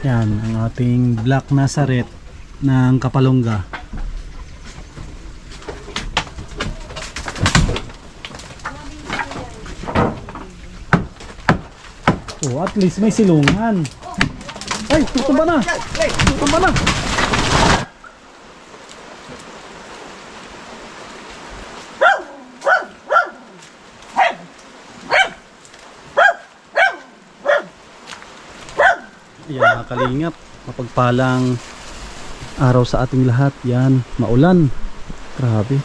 Yan ang ating Black Nazareth ng Kapalonga. Oh, at least may silungan. Ay, tutumba na. Tutumba na. Yan mga kalingap, mapagpalang araw sa ating lahat. Yan, maulan. Grabe.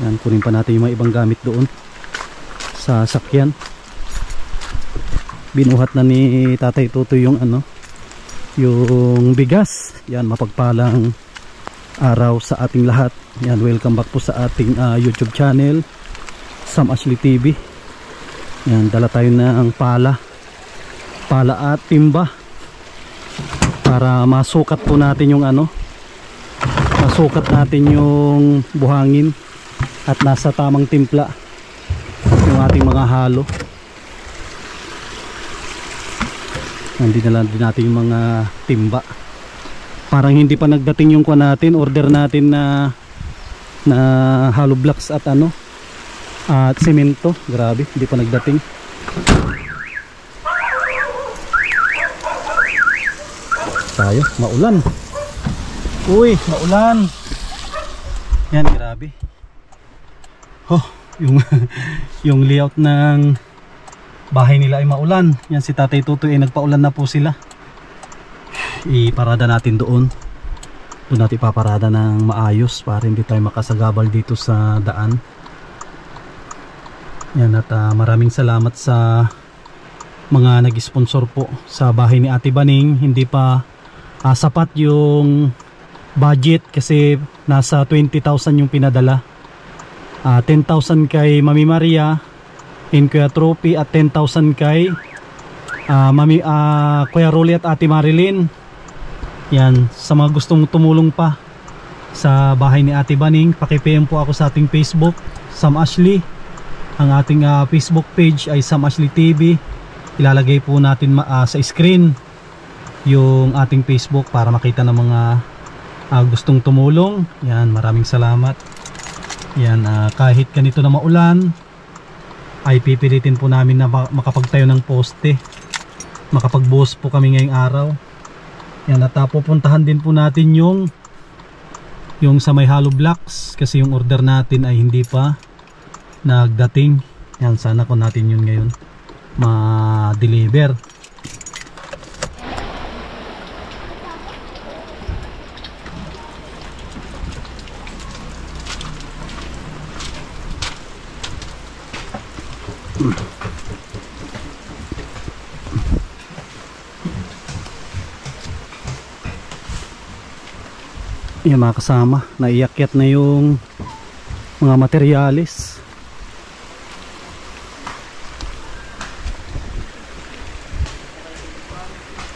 Yan, kunin pa natin yung mga ibang gamit doon sa sakyan. Binuhat na ni Tatay Tutoy yung yung bigas. Yan, mapagpalang araw sa ating lahat. Yan, welcome back po sa ating YouTube channel, Sam Ashley TV. Yan, dala tayo ng pala at timba para masukat po natin yung masukat natin yung buhangin at nasa tamang timpla yung ating mga halo. Dinala din natin yung mga timba. Parang hindi pa nagdating yung natin, order natin na hollow blocks at at semento. Grabe, hindi pa nagdating. Tayo, maulan. Uy, maulan. Yan, grabe. Oh, yung layout ng bahay nila ay maulan. Yan, si Tatay Tutoy ay nagpaulan na po sila. Iparada natin doon. Doon natin ipaparada ng maayos para hindi tayo makasagabal dito sa daan. Yan, at maraming salamat sa mga nag-sponsor po sa bahay ni Ate Baning. Hindi pa sapat yung budget kasi nasa 20,000 yung pinadala. 10,000 kay Mami Maria and Kuya Trophy at 10,000 kay Kuya Rolly at Ate Marilyn. Yan, sa mga gustong tumulong pa sa bahay ni Ate Baning, paki-PM po ako sa ating Facebook, Sam Ashley. Ang ating Facebook page ay Sam Ashley TV. Ilalagay po natin sa screen yung ating Facebook para makita ng mga gustong tumulong. Yan, maraming salamat. Yan, kahit ganito na maulan ay pipilitin po namin na makapagtayo ng poste, makapagbuhos po kami ngayong araw. Yan, at pupuntahan din po natin yung sa may hollow blocks kasi yung order natin ay hindi pa nagdating. Yan, sana ko natin yun ngayon ma-deliver. Yan mga kasama, naiakyat na yung mga materyales.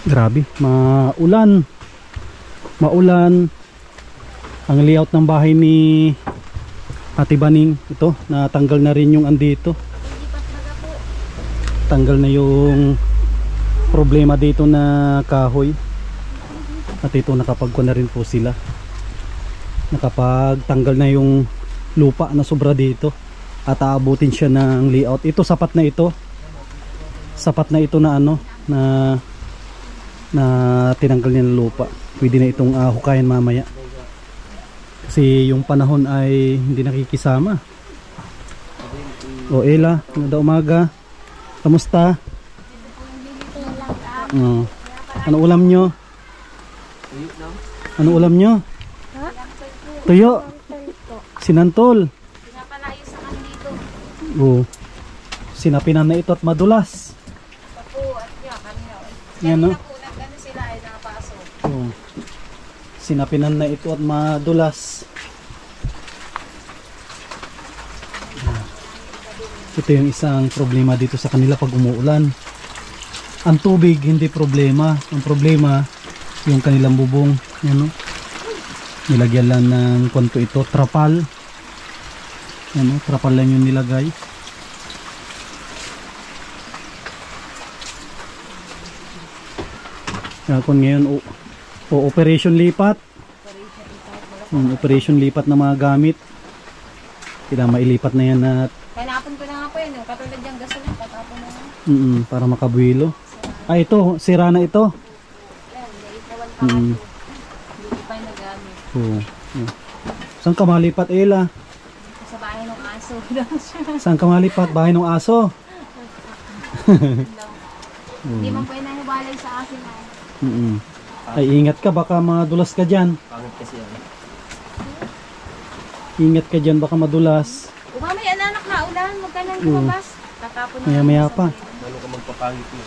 Grabe, maulan ang layout ng bahay ni Ate Baning. Ito, natanggal na rin yung andito, tanggal na yung problema dito na kahoy. At ito, nakapagkuha na rin po sila, nakapagtanggal na yung lupa na sobra dito at aabutin siya ng layout. Ito, sapat na ito na tinanggal niya ng lupa. Pwede na itong hukayan mamaya kasi yung panahon ay hindi nakikisama. O Ella, nada umaga, kamusta? Ano ulam nyo? Ano ulam nyo? Tuyo? Sinantol? Sinapinan na ito at madulas. Yan, no? Sinapinan na ito at madulas. Ito yung isang problema dito sa kanila pag umuulan. Ang tubig hindi problema, ang problema yung kanilang bubong. Yan, no? Nilagyan lang ng kwanto ito, trapal. Yan, no? Trapal lang yung nilagay. Kung ngayon operation lipat. Operation lipat ng mga gamit. Kailangan mailipat na yan at Kanapon ko na nga po yun. Katulad yung gasolina. Katapon na nga. para makabuelo. Ito, sira na ito. Yan, naipawan pa nga po. Hindi ko pa yung nagamit. Saan ka malipat, Ella? Sa bahay ng aso. Saan ka malipat? Bahay ng aso. Hindi man po yung nahibalay sa akin. Ay, ingat ka, baka madulas ka dyan. Pangit kasi yan. Ingat ka dyan, baka madulas. Kung mamaya anak na ulan, huwag ka nang lumabas. Tatapon na Maya-maya pa. Lalo ka magpapangit mo.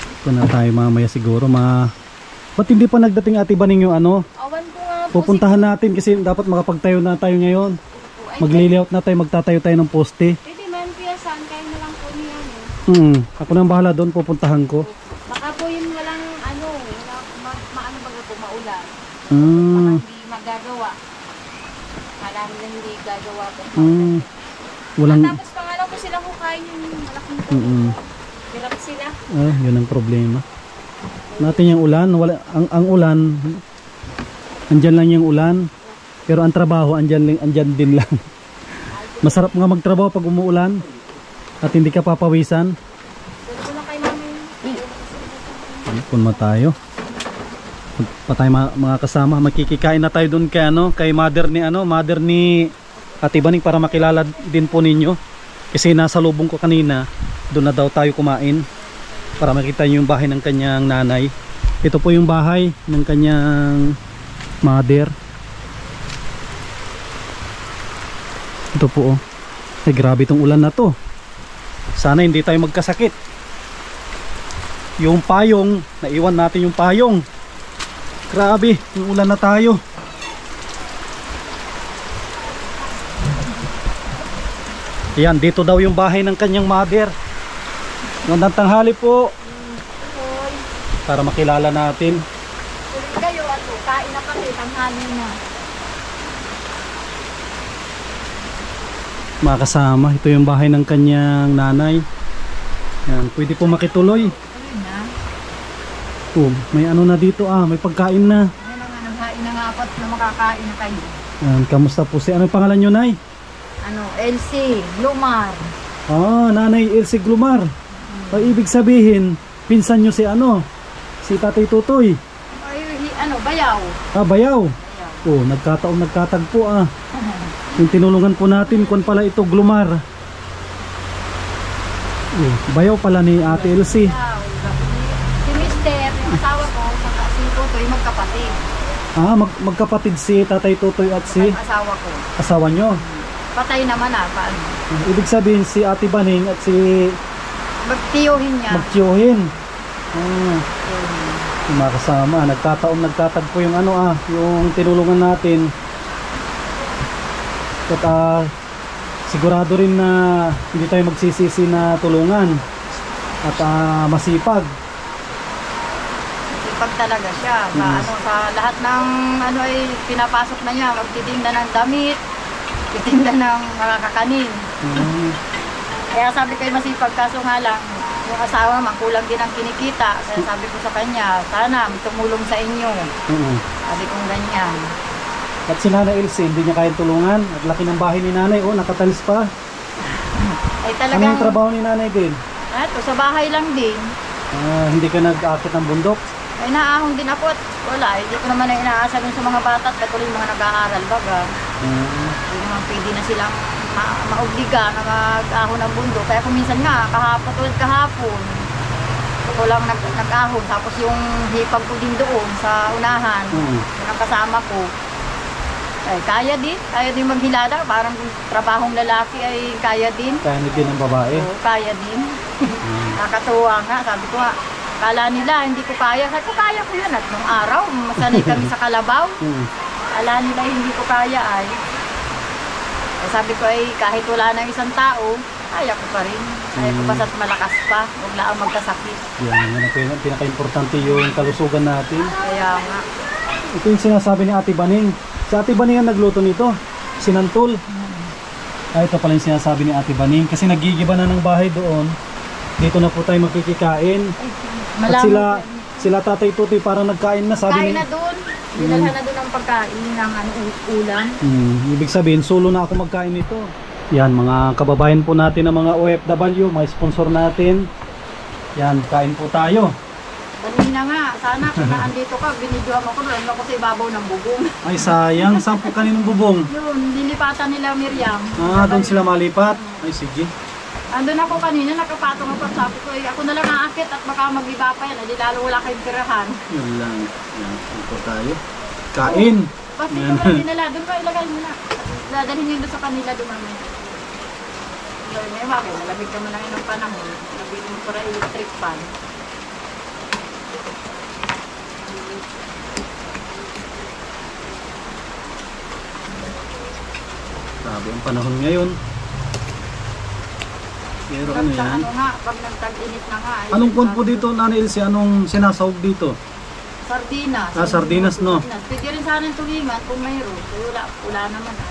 Ito na tayo mamaya siguro. Ba't hindi pa nagdating Ate Baning yung ano? Awan ko nga po. Pupuntahan natin kasi dapat makapagtayo na tayo ngayon. Ay, Magli-layout na tayo, magtatayo tayo ng poste. pwede man kuya, saan kayo na lang po niyan. Ako nang bahala doon, pupuntahan ko. Baka po yun walang ano, maano baga po, maulan. Baka Mm, hindi magagawa. Kala nila hindi gagawa po. walang, Tapos pangalan ko sila kukain yung malaking po. Hirap sila. yun ang problema. Natin yung ulan, ang ulan, andyan lang yung ulan. Pero ang trabaho, andyan din lang. Masarap nga magtrabaho pag umuulan at hindi ka papawisan. Doon ko lang kay mami. Punma tayo. Pa tayo mga kasama, makikikain na tayo doon kay mother ni Ate Baning para makilala din po ninyo. Kasi nasa lubong ko kanina, doon na daw tayo kumain para makita niyo yung bahay ng kanyang nanay. Ito po yung bahay ng kanyang mother. Ito po Ay grabe itong ulan na to. Sana hindi tayo magkasakit. Yung payong, naiwan natin yung payong. Grabe, yung ulan na tayo. Ayan, dito daw yung bahay ng kanyang mother. Magandang tanghali po. Para makilala natin. Tuloy kayo at kain na kami, tanghali na. Mga kasama, ito yung bahay ng kanyang nanay. Ayan, pwede po makituloy. Tuloy na. May ano na dito may pagkain na. Yan na nga, naghain na nga apat na makakain na kayo. Ayan, kamusta po si, ano yung pangalan nyo, Nay? Elsie, Lumar. Nanay Elsie Glumar. Ibig sabihin, pinsan nyo si si Tatay Tutoy. Ay, Bayaw. Bayaw. Nagkatagpo Yung tinulungan po natin, kung pala ito Glumar. Bayaw pala ni Ate Elsie. Bayaw. Si Mister, yung asawa ko, saka si Tutoy, magkapatid. Magkapatid si Tatay Tutoy at si Ang asawa ko. asawa nyo. Patay naman paano? Ibig sabihin si Ate Baning at si Magtiyuhin niya. Magtiyuhin. Yung mga kasama, nagtatagpo yung yung tinulungan natin. At sigurado rin na hindi tayo magsisisi na tulungan. At masipag. Sipag talaga siya. Sa lahat ng ay pinapasok na niya. Magtitinda ng damit, titinda ng mga kakanin. Kaya sabi ko masipag, kaso nga lang yung asawa man kulang din ang kinikita. Kaya sabi ko sa kanya, sana tumulong sa inyo. Sabi kong ganyan. At si Nanay Elsie, hindi niya kayang tulungan. At laki ng bahay ni Nanay, nakatalis pa. Ay Ano talagang, yung trabaho ni Nanay din? sa bahay lang din. Hindi ka nag-akit ng bundok? Ay naahon din ako at wala. Hindi ko naman na inaasa dun sa mga bata at patuloy yung mga nag-aaral baga. Hindi naman pwede na silang maobliga na mag-ahon ng bundok. Kaya kung minsan nga, tulad kahapon, ako lang nag-ahon. Tapos yung hipag ko din doon sa unahan, yung ang kasama ko. Ay, kaya din maghilada. Parang trabahong lalaki ay kaya din. Kaya din ang babae? Oo, kaya din. Nakatuwa nga, sabi ko nga, kala nila hindi ko kaya. Sabi ko, kaya ko yan. At nung araw, masanay kami sa kalabaw. Kala nila hindi ko kaya ay. Sabi ko ay kahit wala ng isang tao, kaya ko pa rin. Kaya ko basta't malakas pa, huwag lang magkasakit. Yan ang pinaka-importante yung kalusugan natin. Kaya nga. Ito yung sinasabi ni Ate Baning. Si Ate Baning ang nagluto nito, sinantol. Ito pala yung sinasabi ni Ate Baning. Kasi nagigiba na ng bahay doon. Dito na po tayo makikikain. At Sila Tatay Tutoy parang nagkain na, sabi Kain na doon. Dinalhan na doon ang pagkain ng ulam. Ibig sabihin, solo na ako magkain nito. Yan, mga kababayan po natin ng mga OFW, mga sponsor natin. Yan, kain po tayo. Kanina nga, sana kung naandito ka, binidyohan ako doon ako sa ibabaw ng bubong. Ay, sayang. Saan po kaninong bubong? Yun, lilipatan nila Miriam. Doon sila malipat. Ay, sige. Andun ako kanina, nakapatong ako. Sabi ko, ako na lang aakit at baka mag-iba pa yan. Hindi lalo wala kayong tirahan. Yun lang. Yan, ito tayo. Kain. Pati ko lang dinala, doon ka ilagay mo na. Dadalhin nyo doon sa kanila doon namin. May bakit, malamig naman lang yun ng panahon. Nabili mo para electric fan. Sabi ang panahon ngayon. Pero ano yan? Ano nga, pag nagtag-init na nga. Anong kwan po dito, Nana Elsie? Anong sinasahog dito? Sardinas. Sardinas, no? Pwede rin sana yung tulingan kung mayroon. Wala naman ay.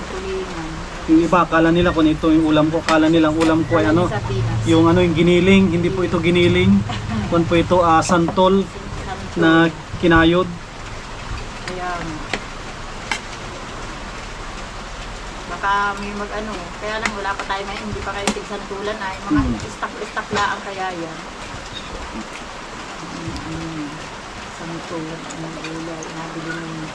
Tulingan. Yung iba, akala nila kung ito yung ulam ko. Akala nilang ulam ko ay ano? Sardinas. Yung ano, yung giniling. Hindi po ito giniling. Kwan po ito, santol na kinayod. Kaya baka may mag-ano, kaya lang wala pa tayo ngayon, hindi pa kayo tigsantulan ay mga istak laang kaya yan. Santulan, ang gulay, nabili mo.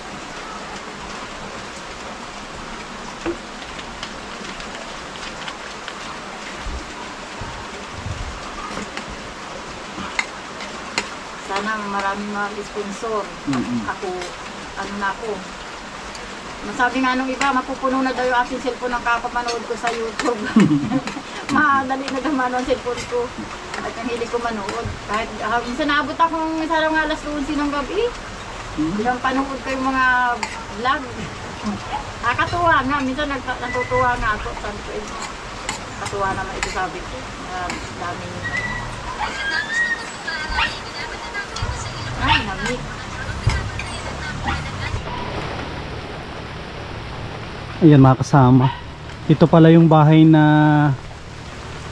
Sana maraming mga sponsor. Ako, ano na ako. Masabi nga nung iba, mapupuno na daw yung aking cellphone ng kapapanood ko sa YouTube. Madali na naman ang cellphone ko. At ang hilig ko manood. Kahit minsan naabot akong isang alas 11 ng gabi. Ilang panood ko yung mga vlog. Nakakatuwa nga. Minsan natutuwa nga ako. Katuwa naman ito sabi ko. Daming ay, nami. Ayan mga kasama. Ito pala yung bahay na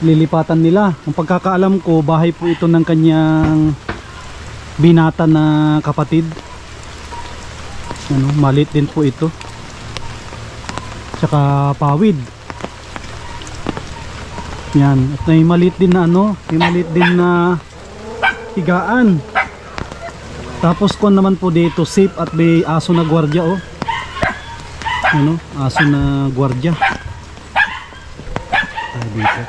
lilipatan nila. Ang pagkakaalam ko, bahay po ito ng kanyang binata na kapatid. Ano, maliit din po ito. Tsaka pawid. Yan. At may maliit din na ano, may maliit din na higaan. Tapos kung naman po dito, safe at may aso na gwardiya oh. Ano, aso na gwardiya. Ay, dito.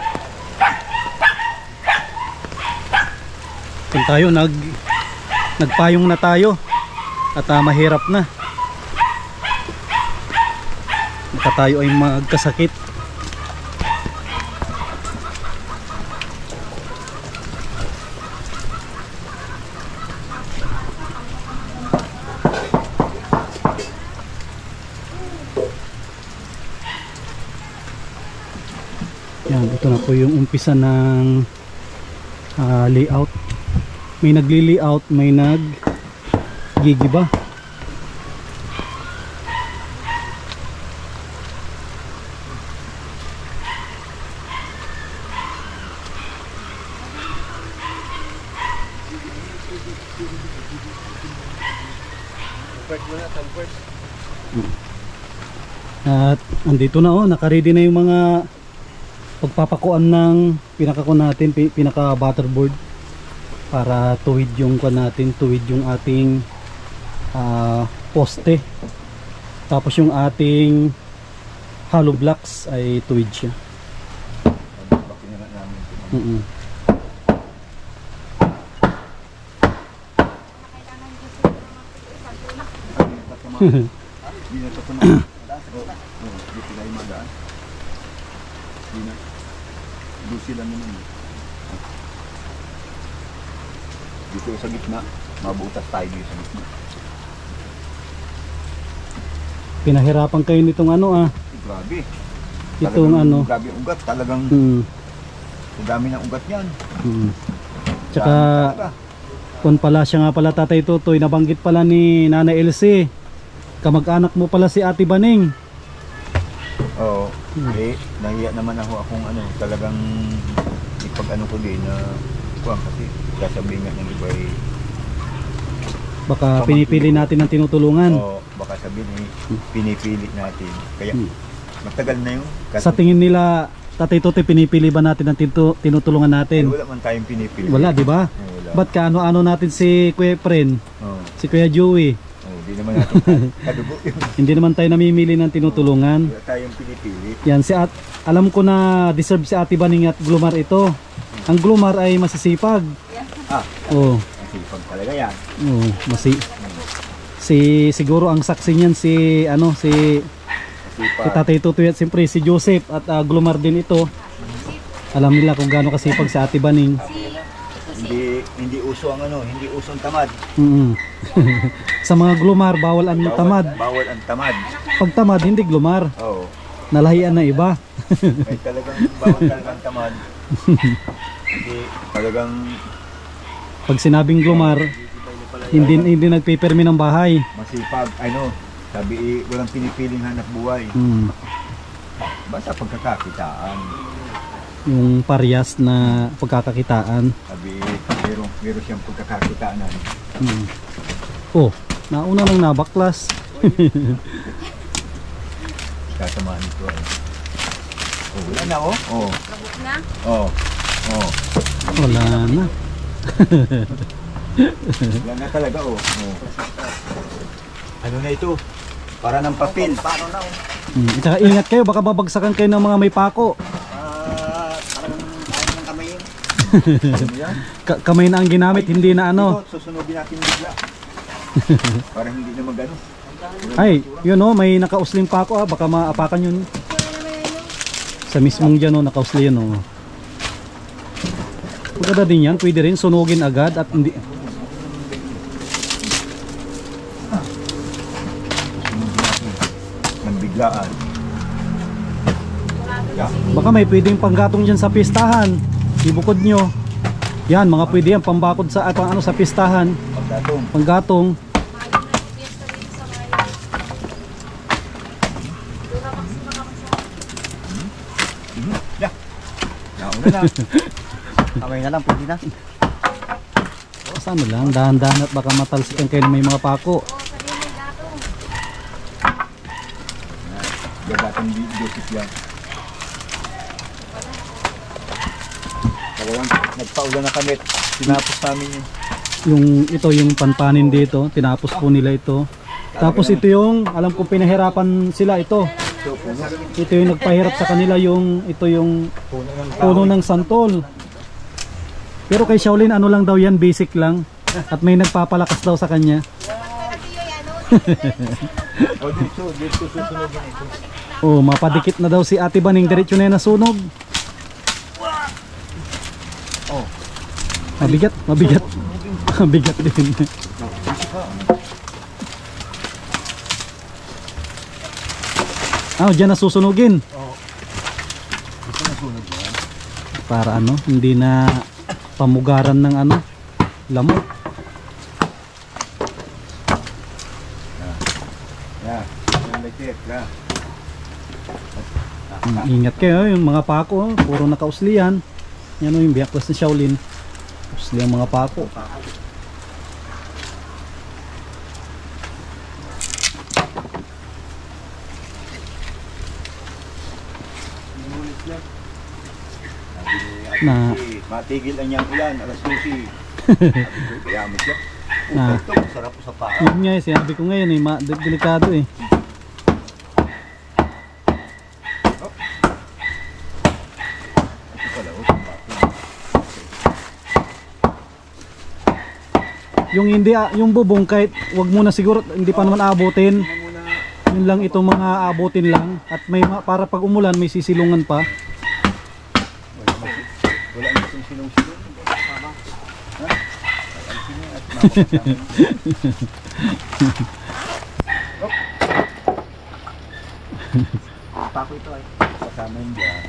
Kung tayo nagpayong na tayo at mahirap na. Baka tayo ay magkasakit. Yan, ito na po yung umpisa ng layout. May nagli-layout, may nag-gigiba. At andito na oh, naka-ready na yung mga pagpapakuan ng pinaka-kuan natin, pinaka-butterboard para tuwid yung kuan natin, tuwid yung ating poste. Tapos yung ating hollow blocks ay tuwid siya. Dito sa gitna, mabutas tayo dito sa gitna. Pinahirapan kayo nitong ano Grabe. Itong ano. Grabe ang ugat, talagang dami ng ugat yan. Tsaka kung pala siya nga pala Tatay Tutoy, nabanggit pala ni Nana Elsie, kamag-anak mo pala si Ate Baning. Oo. Nahiya naman akong ano, talagang ipag ano ko din na kuwan kasi sasabihin nga ng iba ay Baka pinipili natin ng tinutulungan. o baka sabihin pinipilit natin. Kaya matagal na yun. Kasi, Sa tingin nila, Tatay Totoy, pinipili ba natin ang tinutulungan ay, natin? wala man tayong pinipili. Wala, di ba? Wala. Ba't kaano-ano natin si Kuya Pren, Oh, si Kuya Joey? di naman natin kadugo yun. Hindi naman tayo namimili ng tinutulungan. Wala tayong pinipili. Yan, alam ko na deserve si Ate Baning at Glomar ito. Ang Glomar ay masisipag. Ah, Oh, masipag talaga yan. oh, siguro ang saksi niyan si Masipag. Tatay Totoy at siyempre si Joseph at Glomar din ito. Alam nila kung gaano kasipag si Ate Baning. Hindi uso ang hindi uso ang tamad. Mm. Sa mga Glomar, bawal ang tamad. Bawal ang tamad. Pag tamad, hindi Glomar. Oo. Nalahian na iba. May talagang bawal talaga ang tamad. Hindi talagang Pag sinabing Glomar, hindi nagpipirmi ng bahay. masipag, sabi walang pinipiling hanap buhay. Mm. Basta pagkakakitaan. Yung parehas na pagkakakitaan. Sabi, meron siyang pagkakakitaan. Mm. Oh, nauna lang nabaklas. Katamaan ito. Oh, wala na Oh. Kabuk na. Oh. Oh. Wala na. Wala na talaga Ano na ito? Para ng papel. Paano na Tsaka ingat kayo, baka babagsakan kayo ng mga may pako. Parang ng kamay yun. Ano yan? Kamay na ang ginamit, hindi na Ito, susunugin natin bigla. Para hindi na magano. Ay, yun may nakausling pako baka maapakan yun. Sa mismong dyan nakausli yun Maganda din yan, pwede rin sunugin agad at hindi. Ng biglaan. Baka may pwedeng panggatong dyan sa pistahan. Ibukod nyo. Yan, mga pwede yan, pambakod sa, sa pistahan. Pagdatong. Panggatong. Nauna na. Kamay na lang, pwede na. Saan lang, dahan-dahan at baka matalsikan kayo ng may mga pako. Gagatang Joseph yan. Talagang nagpaulan na kami. Tinapos namin yun. Ito yung panpanin dito, tinapos po nila ito. Tapos ito yung, alam ko pinahirapan sila ito. Ito yung nagpahirap sa kanila ito yung puno ng santol. Pero kay Shaolin ano lang daw yan, basic lang. At may nagpapalakas daw sa kanya. Dito susunogin ito. Oh, mapadikit na daw si Ate Baning, diretso na yan nasunog. Oh. Mabigat. Mabigat din. Diyan na susunugin. Para hindi na pamugaran ng lamok. Ingat kayo, yung mga pako, puro nakauslian. Yan yung biyaklas ni Shaolin. Usli ang mga pako. Na matigil ang niyang ulan, alas 12. Kaya mo siya. Na Ito, masarap sa paa. yun nga sinabi ko ngayon delikado yung bubong kahit wag muna siguro, hindi pa naman abutin. Yun lang itong mga abutin lang at may para pag umulan may sisilungan pa. Wala na itong sinong-sinong. Pako ito ay kasama yun dyan.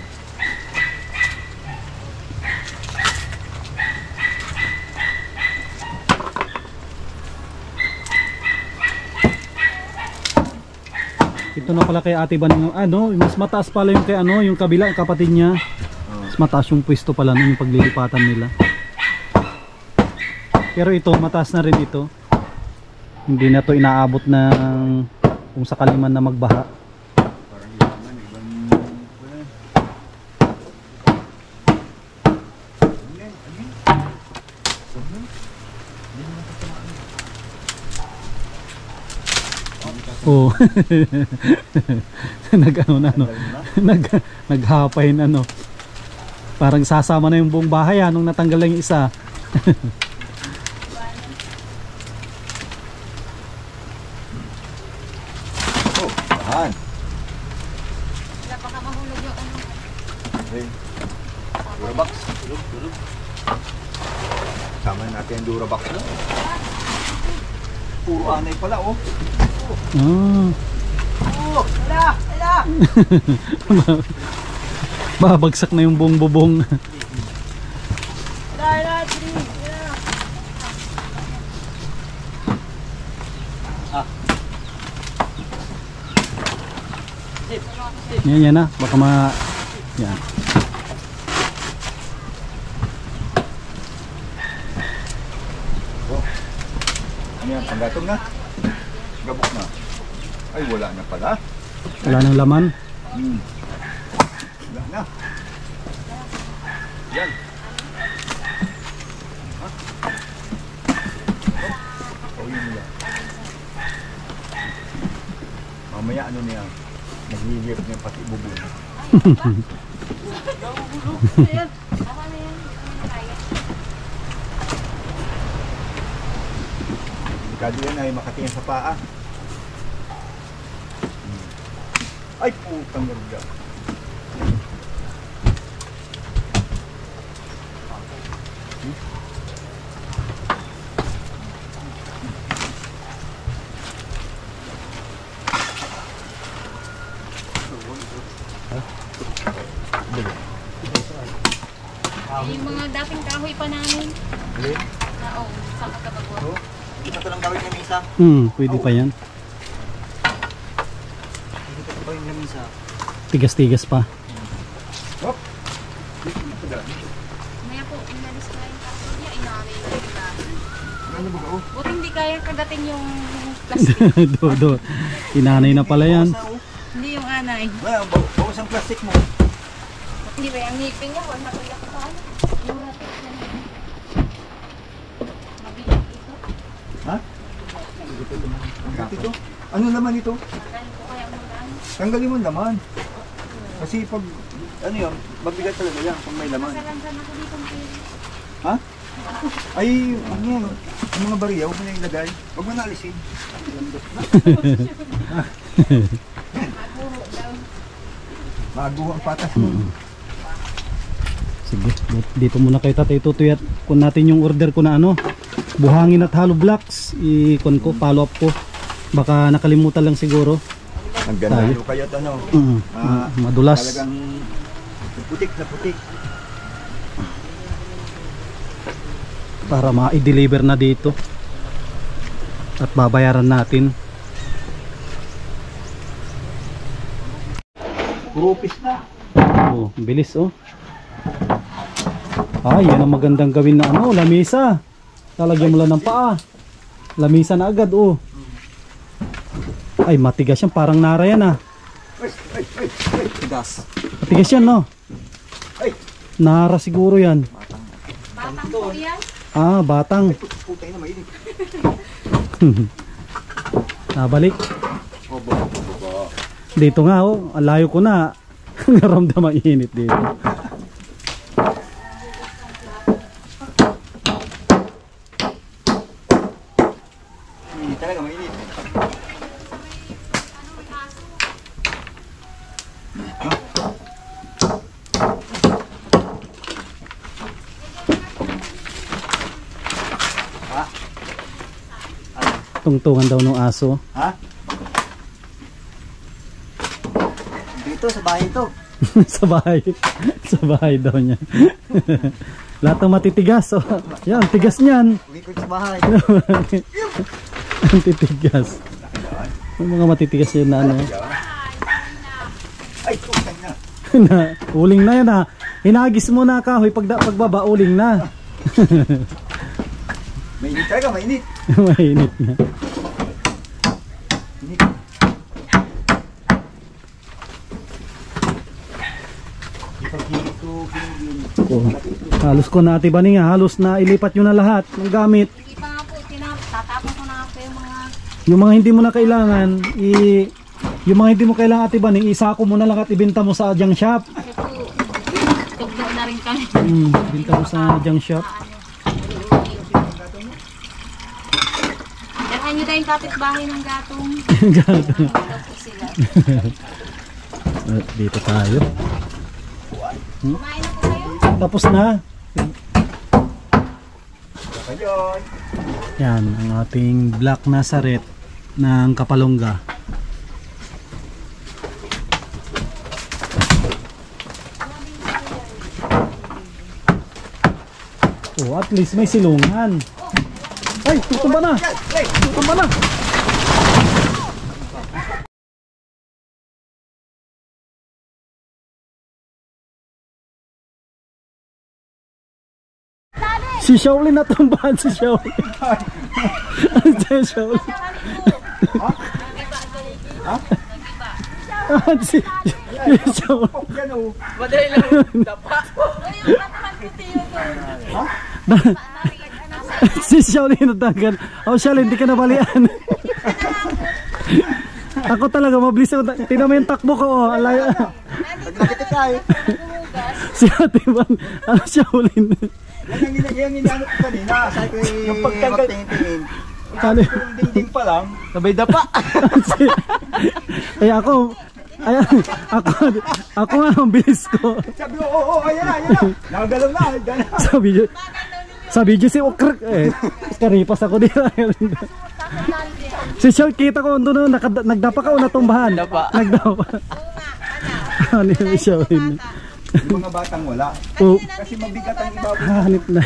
Ito na pala kay Ate Baning, mas mataas pala yung kay yung kabila, yung kapatid niya. Mas mataas yung pwesto pala yung paglilipatan nila. Pero ito, mataas na rin ito. Hindi na to inaabot ng kung sakali man na magbaha. Parang ibang Oh. Nag-ano na no. Naghapay na no. Parang sasama na yung buong bahay nung natanggal lang yung isa. oh, bahan. Wala pa ka mahulog yung ano. Okay. Durabox. Tulog. Sama natin ang Durabox na. Puro anay pala, oh. Ah. Oh, ala! Babagsak na yung buong bubong. Yan na. Baka yan. Ano yan, panggatong na? Gabok na. Ay, wala na pala. Wala nang laman. Wala na. Yan. Ha? Oh, yun yan. Mamaya ano niya, naghihirap niya pati bubong. Delikado yan ay makatingin sa paa. Ay, putang garga. Yung mga dating kahoy pa namin. Ulit? Oo, sa katabagod. Ito ko lang gawin ng isa. Pwede pa yan. Ito ko gawin ng isa. Tigas-tigas pa. Hop! Maya po, inalis na yung kahoy niya, inamay na yung lahat. Ano ba ko? Buti hindi kaya kagatin yung plastic. Do. Inanay na pala yan. Hindi yung anay. Bawas ang plastic mo. Hindi ba yung ngipin niya? Huwag nakuyak pa. Muratik na. Mabigat ito. Ha? Ito? Ano naman ito? Magaling ko kaya magano. Tanggalin mo naman. Kasi pag, ano yun, mabigat talaga yan kung may laman. Masalansan ako dito ng pili. Ha? Ay, ano yan, ang mga bariya, huwag mo na ilagay. Huwag mo na alisin. Maguro daw. Maguho ang patas mo. Sige, dito muna kay Tatay Tutoy at kun natin yung order ko na ano, buhangin at hollow blocks. I-kun ko, follow up ko. Baka nakalimutan lang siguro. Ang ganda yung kaya't ano. Madulas. Talagang putik na putik. Para ma-deliver na dito. At babayaran natin. Purupis na. Oh, bilis oh. Ay, yan ang magandang gawin na ano, lamisa. Lalagyan mo lang ng paa. Lamisa na agad oh. Ay, matigas yan, parang nara yan ah. Ay, tigas. Matigas yan no. Ay, Nara siguro yan. Batang po yan. Ah, batang. putay na mainit. Nabalik. Obo. Dito nga oh, ang layo ko na. Naramdam ang init dito. Hindi talaga mainit. Tungtungan daw ng aso. Ha? Dito sa bahay ito. Sa bahay. Sa bahay daw niya. Lahat ng matitigas. Oh. Yan, tigas niyan. Uwi ko sa bahay. Ang titigas. May mga matitigas yun na ano. Ay, putay na. Na, uling na yan ha. Hinagis mo na kahoy pagbaba, uling na. Mainit talaga, mainit. Mainit nga. Mainit. Ipag-higit ko, pinagin. Oh, halos ko na Ate Baning nga, halos na ilipat nyo na lahat ng gamit. Hindi pa nga po, tatapon ko na nga po yung mga... Yung mga hindi mo na kailangan, yung mga hindi mo kailangan Ate Baning, isako mo na lang at ibenta mo sa junk shop. Kasi po, tugdo na rin kami. Ibenta mo sa junk shop. Dalahan nyo tayong kapitbahay ng gatong. Gatong. Ito po sila. At dito tayo. Kumain na po kayo? Tapos na. Ayun. Yan, ang ating Black Nazareth ng Kapalongga. Oh, at least may silungan. Ay, tutumba na! Tutumba na! Si Shaolin natumbahan, si Shaolin. Si Shaolin. Si Shaolin. Yan o. Madali lang. Dapa. Si Shaolin natanggal. Oh, Shaolin, hindi ka nabalian. Ako talaga, mabilis ako. Tingnan mo yung takbo ko. Oh. Alay. Nagkakita tayo. Si Ate Bang, ano Shaolin? Yan ang inaanap ko kanina. Yung pagtanggal. Ano? Yung dingding pa lang. Sabay dapa. Ay ako nga ang bilis ko. Sabi ko, oo, ayan na. Nakagalaw na. Ayan na. Sa video si Okrek karipas ako dito. Si Shaw, kita ko doon nagdapa ka o natumbahan? Nagdapa. Ano yung Shaw? Yung mga batang wala. Oh, Kasi mabigat ang ibabaw. hanip na.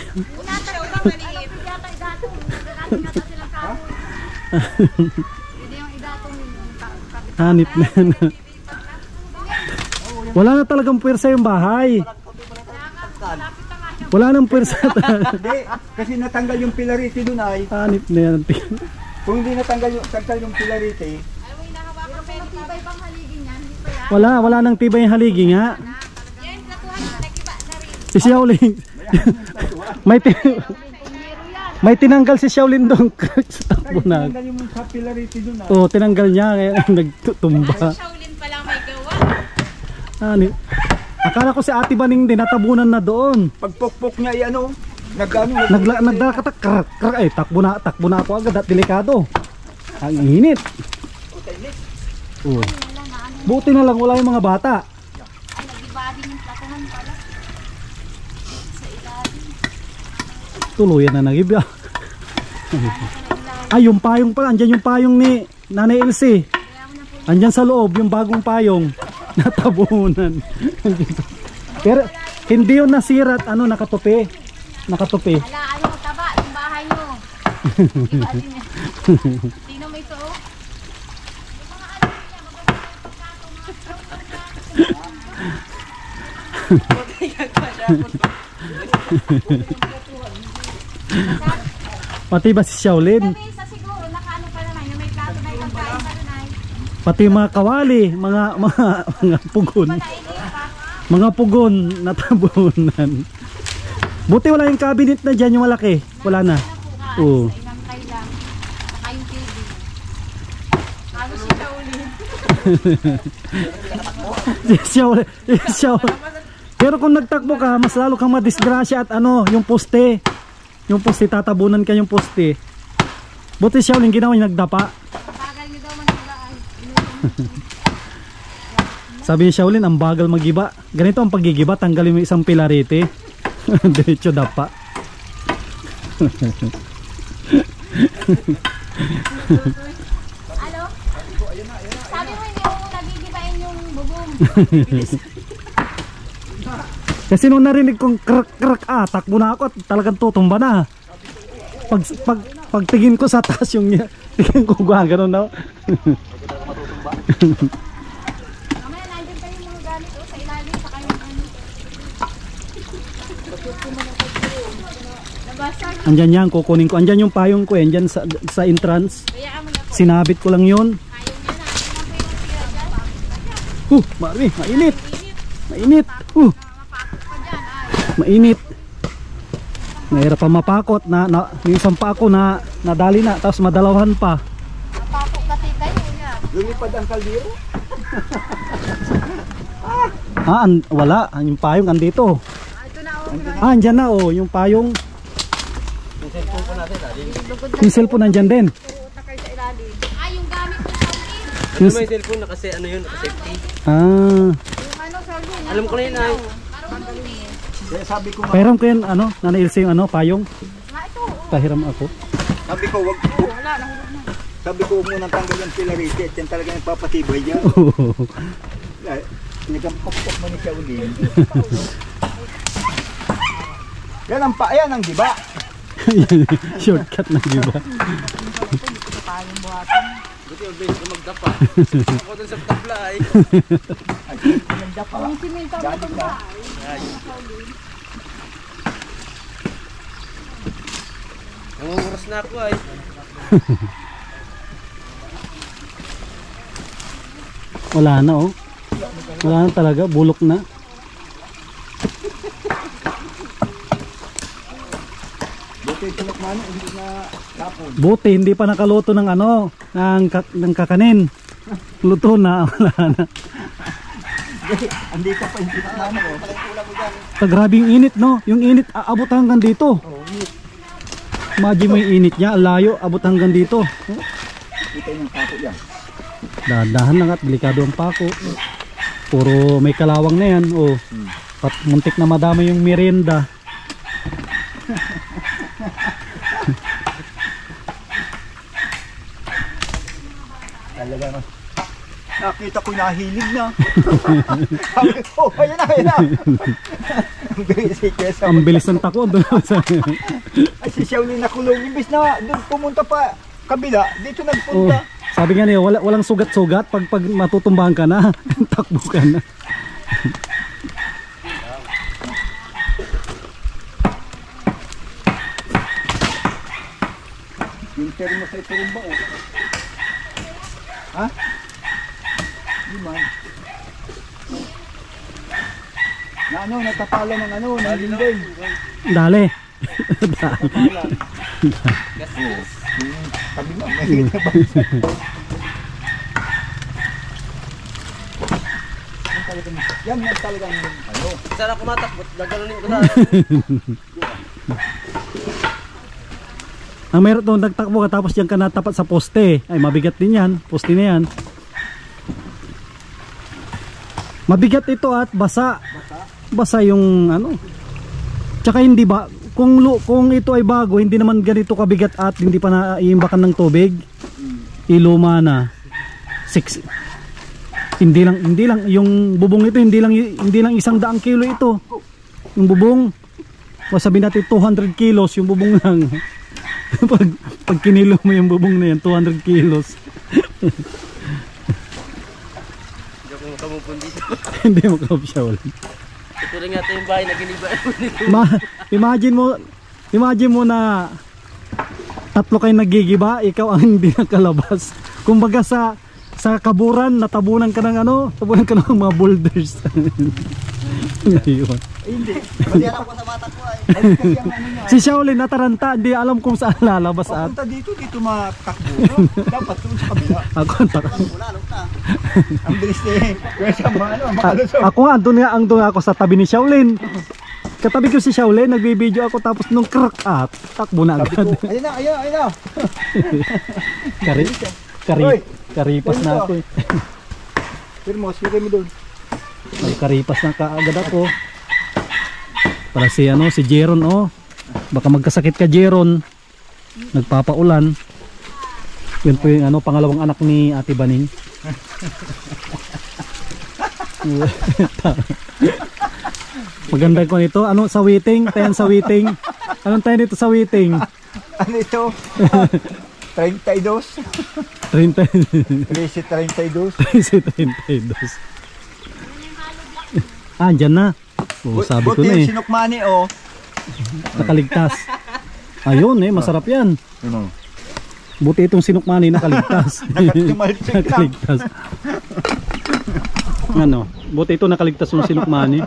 Hanip na. Wala na talagang pwersa yung bahay. Wala nang pwersa. Hindi, kasi natanggal yung pilariti doon ay. Hanip na yan. Kung hindi natanggal yung pilariti, Wala nang tibay yung haligi nga. Si Shaolin. May tinanggal si Shaolin doon sa takbo na. tinanggal yung sa pilariti doon ay. Oo, tinanggal niya kaya nagtumba. Shaolin pa lang may gawa. Hanip. Akala ko si Ate Baning din natabunan na doon. Pagpokpok niya, ano, Nagdakatak ay takbo na ako agad at delikado. Ang init. Oh. Buti na lang wala yung mga bata. Ay, nag-ibading yung platuhan pala. Sa ilalim. Tuluyan na nagibya. Ay, yung payong pala, andyan yung payong ni Nanay Elsie. Andyan sa loob yung bagong payong. Natabunan. Pero hindi yun nasira at ano, nakatupi. Nakatupi. Ala, ayaw taba yung bahay nyo. Ibading niya. Tingnan mo ito, oh. Pati ba si Shaolin? Sabi sa siguro, nakaano pa naman, yung may plato na yung pagkain pa rin ay. Pati mga kawali, mga pugon. Mga pugon natabunan. Buti wala yung cabinet na dyan, yung malaki. Wala na. Oo. Inantay lang. Saka yung TV. Ano si Shaolin? Shaolin. Pero kung nagtakbo ka, mas lalo kang madisgrasya at ano, yung poste. Yung poste, tatabunan ka yung poste. Buti Shaolin, ginawa yung nagdapa. Bagal nyo daw mag-iba ay. Sabi ni Shaolin, ang bagal magiba. Ganito ang pagigiba, tanggalin mo isang pilarete. Diretso dapa. Ano? Sabi mo hindi mo nagigibain yung bubong. Kasi nung narinig kong krak takbo na ako at talagang tutumba na. Pagtingin ko sa taas yung niya, tingin ko gano'n na. Mamaya nandiyan pa yung mga gamit sa ilalim sa kayong ano. Andyan yan, kukunin ko. Andyan yung payong ko, andyan sa entrance. Sinabit ko lang yun. Mari, mainit. Mainit. Mainit. Mahirap pa mapakot na yung isang pa ako na nadali na, tapos madalawan pa. Napapok kasi kayo yan. Lumipad ang kaldero. Wala. Yung payong andito. Ito na Andyan na oh, yung payong. Yung cellphone po natin, Yung cellphone andyan din. Turuta kayo sa ilalim. Yung gamit ko sa ulit. ano may cellphone na kasi ano yun, naka-safety. Yung ano, Salvin. Alam ko na yun ay. Kaya sabi ko nga, Pahiram ko yan, Nanay Ilse yung payong. Nga ito. Pahiram ako. sabi ko wag, Wala, nahulog na. sabi ko huwag mo nang tanggal yung pilarite at yan talaga yung papatibay niya. Nagampok mo ni Shaolin. Yan ang yan ang diba? Shortcut na, di ba? Payong buhatin. Buti yung base ko magdapa. Ako dun sa tabla ay. Ay, nagda pa. Yung siminto mo Galing itong na. bahay. Nangunguras na ako ay. Wala na oh. Wala na talaga, bulok na. Buti tinukmano, hindi na tapon. Buti hindi pa nakaluto ng ng kakanin. Luto na, wala na. Andito pa yung tinukmano ko. Grabing init no, yung init abot hanggang dito. Imagine mo yung init niya, ang layo, abot hanggang dito. Kita yung tapo yan. Dahan lang at delikado ang pako. Puro may kalawang na yan. Oh. At muntik na madami yung merienda. Talaga no. Nakita ko nahilig na. Sabi ko, ayan na, ayan na. Ang bilis si Kesa. Ang bilis ng tako doon. Ay, si Shaolin nakulong. Imbis na doon pumunta pa kabila, dito nagpunta. Sabi nga niya, walang sugat-sugat. Pag matutumbahan ka na, takbo ka na. Yung termo sa ito rin ba oh? Ha? Di man. Na ano, natapala ng ng lindeng. Dali. Sabi mo, may ba? Yan talagang ano. Sana kumatakbot, gaganunin ko na. Ang meron doon, nagtakbo ka tapos diyan ka natapat sa poste. Ay, mabigat din yan. Poste na yan. Mabigat ito at basa. Basa yung Tsaka hindi ba, kung ito ay bago, hindi naman ganito kabigat at hindi pa naiimbakan ng tubig. Iluma na. Hindi lang yung bubong ito, hindi lang 100 kilo ito. Yung bubong, masabi natin 200 kilos yung bubong lang. pag kinilo mo yung bubong na yan, 200 kilos. Hindi ako makamupun dito. Hindi mo ka-opsya ulit. Ito lang yata yung bahay na giniba. Imagine mo na tatlo kayo nagigiba, ikaw ang hindi nakalabas. Kumbaga sa kaburan, natabunan ka ng tabunan ka ng mga boulders. Ngayon. Hindi. Balian ako sa mata ko ay. Ay, kasi ang niya. Si Shaolin nataranta, hindi alam kung saan lalabas at Papunta dito matakbo. No? Dapat doon sa kabila. ako ang Ang bilis ni Kuya Samano, makalusog. ako nga, andun ako sa tabi ni Shaolin. Katabi ko si Shaolin, nagbibideo ako tapos nung crack at takbo na Sabi agad. ko, ayun na. Karipas na ako eh. Firmo, sige mo doon. Karipas na kaagad ako. Para si Jeron baka magkasakit ka Jeron. Nagpapaulan. Yun po yung pangalawang anak ni Ate Baning. Maganda ko nito. Sawiting? Tayan sawiting. Anong tayo nito sawiting? Ano ito? 32? 30. 32? 32. Andyan na. Sabi ko na Buti eh. sinukmani Nakaligtas. Ayun masarap yan. Ano? Buti itong sinukmani nakaligtas. Nakatimalsik lang. Nakaligtas. Ano? Buti ito nakaligtas yung sinukmani.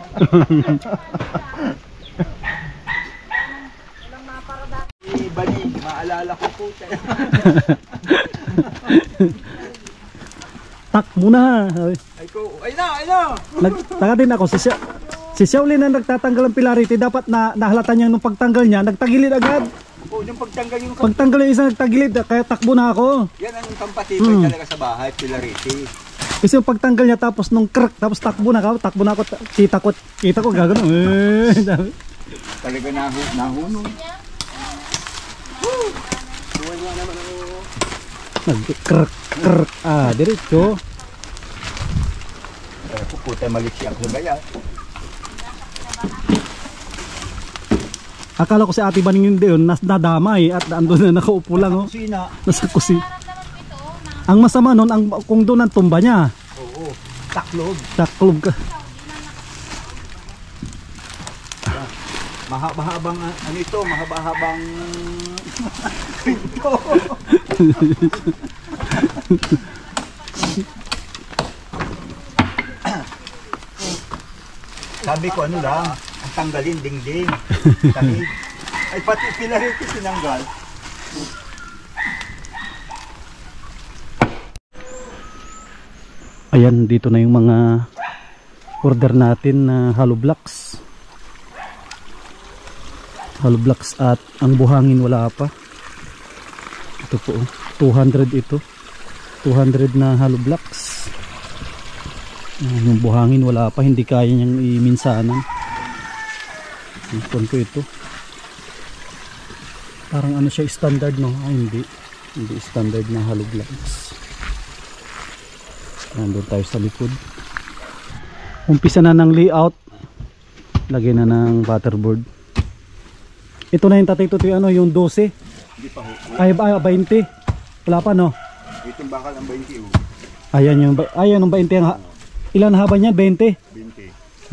Bali, maalala ko po siya. Takbo na. Ay ko, ay na! Nagtaka din ako si Xiaolin na nagtatanggal ng polarity, dapat na nahalata niya nung pagtanggal niya, nagtagilid agad. Po, yung pagtanggal yung Pagtanggal yung isa nagtagilid, kaya takbo na ako. yan ang pampatibay talaga sa bahay, polarity. Kasi yung pagtanggal niya tapos nung krk, tapos takbo na ako, kita ko gagano. Talaga nahunong. Nag-krk, diretso. Kaya po, puta maliksi ako sa gaya. Akala ko si Ate Baning hindi yun, nadamay at andun na nakaupo lang oh. Kusina. Nasa kusina. Ang masama nun, kung doon ang tumba niya. Oo, taklob. Taklob ka. Mahaba-habang, ano ito, mahaba-habang... Sabi ko ano lang, ang tanggalin dingding. Tanig. Ay pati polarity tinanggal. Ayan, dito na yung mga order natin na hollow blocks. Hollow blocks at ang buhangin wala pa. Ito po, 200 ito. 200 na hollow blocks. Yung buhangin wala pa, hindi kaya niyang iminsanan. Ipon ko ito. Parang ano siya, standard no? Hindi standard na hollow blocks. Nandun tayo sa likod. Umpisa na ng layout. Lagay na ng butterboard. Ito na yung tatay tutoy, ano, yung 12. Hindi pa ho. Ay, 20. Wala pa no? Itong bakal ang 20 ho. Ayan yung 20 ang ilan haba niya? 20?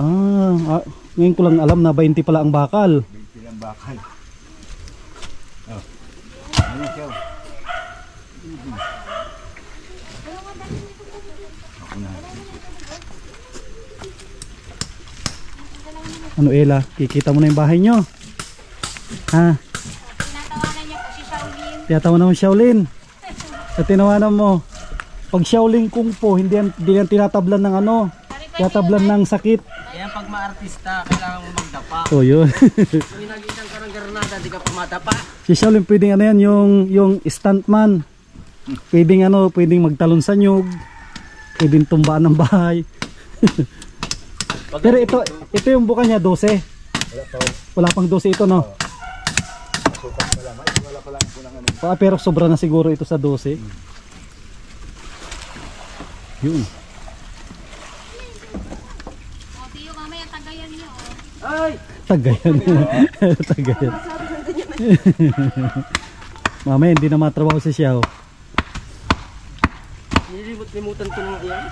20. Ngayon ko lang alam na 20 pala ang bakal. 20 lang bakal. Oh. Ano siya? Ano Ella, kikita mo na yung bahay nyo? Ha? Tinatawanan niya po si Shaolin. Tiyatawanan mo Shaolin. Sa tinawanan mo, pag Shaolin Kung Po, hindi yan tinatablan ng ano, tinatablan ng sakit. Kaya pag maartista, kailangan mo magdapa. Oh, yun. Kung inagitan ka ng garnada, di ka pumadapa. Si Shaolin pwedeng ano yan, yung stuntman. Pwedeng magtalon sa nyug. Pwedeng tumbaan ng bahay. Pero ito yung buka niya, 12. Wala pang 12 ito, no? Wala pa lang po ng ano. Pero sobra na siguro ito sa 12. Yun. O, tiyo, mamaya tagayan niyo. Ay! Tagayan. Tagayan. Mamaya hindi na matrabaho si Xiao. Nilimut-limutan ko nung iyan.